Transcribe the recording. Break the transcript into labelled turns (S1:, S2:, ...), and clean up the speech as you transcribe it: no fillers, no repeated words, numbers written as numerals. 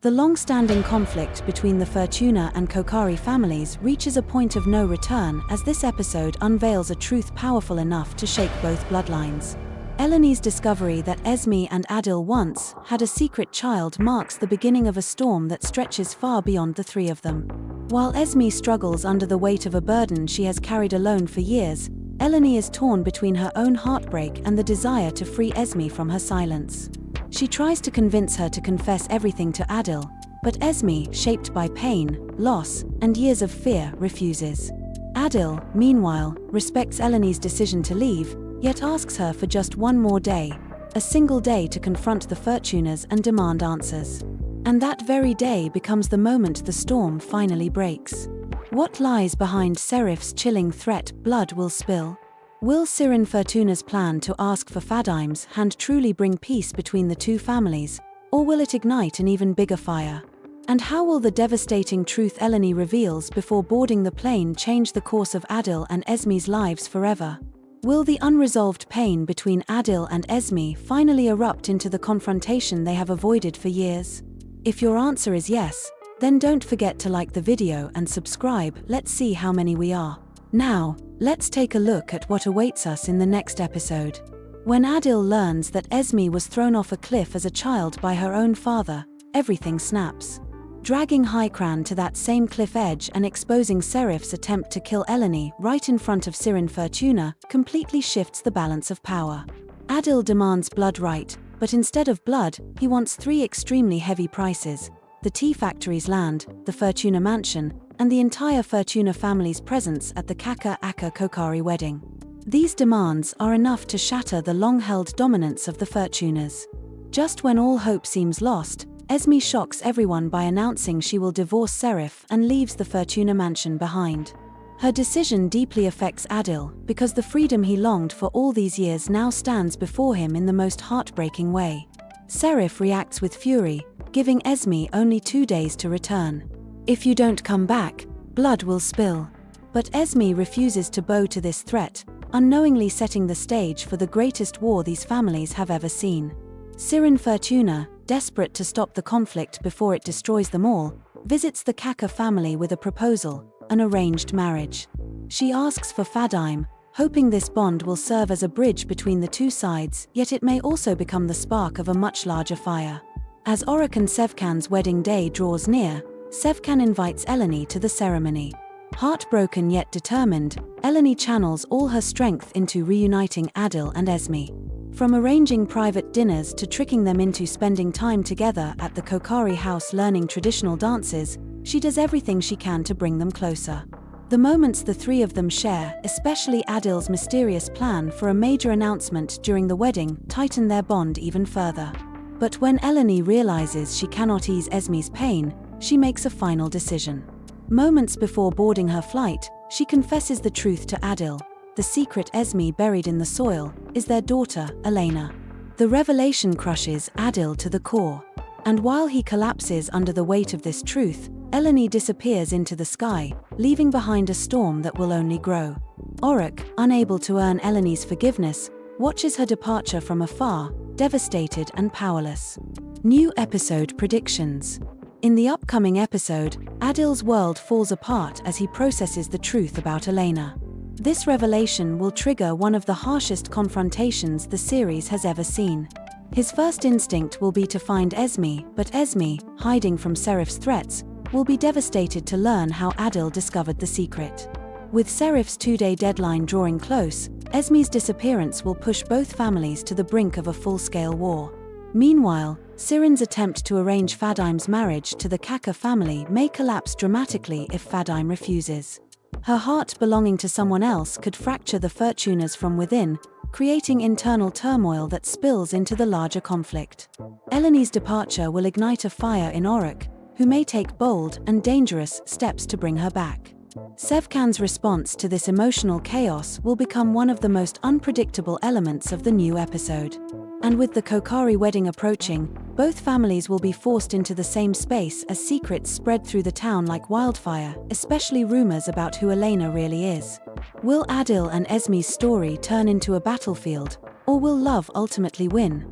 S1: The long-standing conflict between the Furtuna and Koçari families reaches a point of no return as this episode unveils a truth powerful enough to shake both bloodlines. Eleni's discovery that Esme and Adil once had a secret child marks the beginning of a storm that stretches far beyond the three of them. While Esme struggles under the weight of a burden she has carried alone for years, Eleni is torn between her own heartbreak and the desire to free Esme from her silence. She tries to convince her to confess everything to Adil, but Esme, shaped by pain, loss, and years of fear, refuses. Adil, meanwhile, respects Eleni's decision to leave, yet asks her for just one more day, a single day to confront the Furtunas and demand answers. And that very day becomes the moment the storm finally breaks. What lies behind Serif's chilling threat, blood will spill? Will Sirin Furtuna's plan to ask for Fadim's hand truly bring peace between the two families, or will it ignite an even bigger fire? And how will the devastating truth Eleni reveals before boarding the plane change the course of Adil and Esme's lives forever? Will the unresolved pain between Adil and Esme finally erupt into the confrontation they have avoided for years? If your answer is yes, then don't forget to like the video and subscribe. Let's see how many we are. Now, let's take a look at what awaits us in the next episode. When Adil learns that Esme was thrown off a cliff as a child by her own father, everything snaps. Dragging Haykran to that same cliff edge and exposing Serif's attempt to kill Eleni right in front of Sirin Furtuna completely shifts the balance of power. Adil demands blood right, but instead of blood, he wants three extremely heavy prices: the tea factory's land, the Furtuna mansion, and the entire Furtuna family's presence at the Koçari wedding. These demands are enough to shatter the long-held dominance of the Furtunas. Just when all hope seems lost, Esme shocks everyone by announcing she will divorce Serif and leaves the Furtuna mansion behind. Her decision deeply affects Adil because the freedom he longed for all these years now stands before him in the most heartbreaking way. Serif reacts with fury, giving Esme only 2 days to return. "If you don't come back, blood will spill." But Esme refuses to bow to this threat, unknowingly setting the stage for the greatest war these families have ever seen. Sirin Furtuna, desperate to stop the conflict before it destroys them all, visits the Koçari family with a proposal, an arranged marriage. She asks for Fadim, hoping this bond will serve as a bridge between the two sides, yet it may also become the spark of a much larger fire. As Oruk and Sevcan's wedding day draws near, Sevcan invites Eleni to the ceremony. Heartbroken yet determined, Eleni channels all her strength into reuniting Adil and Esme. From arranging private dinners to tricking them into spending time together at the Koçari house learning traditional dances, she does everything she can to bring them closer. The moments the three of them share, especially Adil's mysterious plan for a major announcement during the wedding, tighten their bond even further. But when Eleni realizes she cannot ease Esme's pain, she makes a final decision. Moments before boarding her flight, she confesses the truth to Adil. The secret Esme buried in the soil is their daughter, Eleni. The revelation crushes Adil to the core. And while he collapses under the weight of this truth, Eleni disappears into the sky, leaving behind a storm that will only grow. Oruk, unable to earn Eleni's forgiveness, watches her departure from afar, devastated and powerless. New episode predictions. In the upcoming episode, Adil's world falls apart as he processes the truth about Eleni. This revelation will trigger one of the harshest confrontations the series has ever seen. His first instinct will be to find Esme, but Esme, hiding from Serif's threats, will be devastated to learn how Adil discovered the secret. With Serif's 2-day deadline drawing close, Esme's disappearance will push both families to the brink of a full-scale war. Meanwhile, Sirin's attempt to arrange Fadim's marriage to the Koçari family may collapse dramatically if Fadim refuses. Her heart belonging to someone else could fracture the Furtunas from within, creating internal turmoil that spills into the larger conflict. Eleni's departure will ignite a fire in Oruk, who may take bold and dangerous steps to bring her back. Sevcan's response to this emotional chaos will become one of the most unpredictable elements of the new episode. And with the Koçari wedding approaching, both families will be forced into the same space as secrets spread through the town like wildfire, especially rumors about who Eleni really is. Will Adil and Esme's story turn into a battlefield, or will love ultimately win?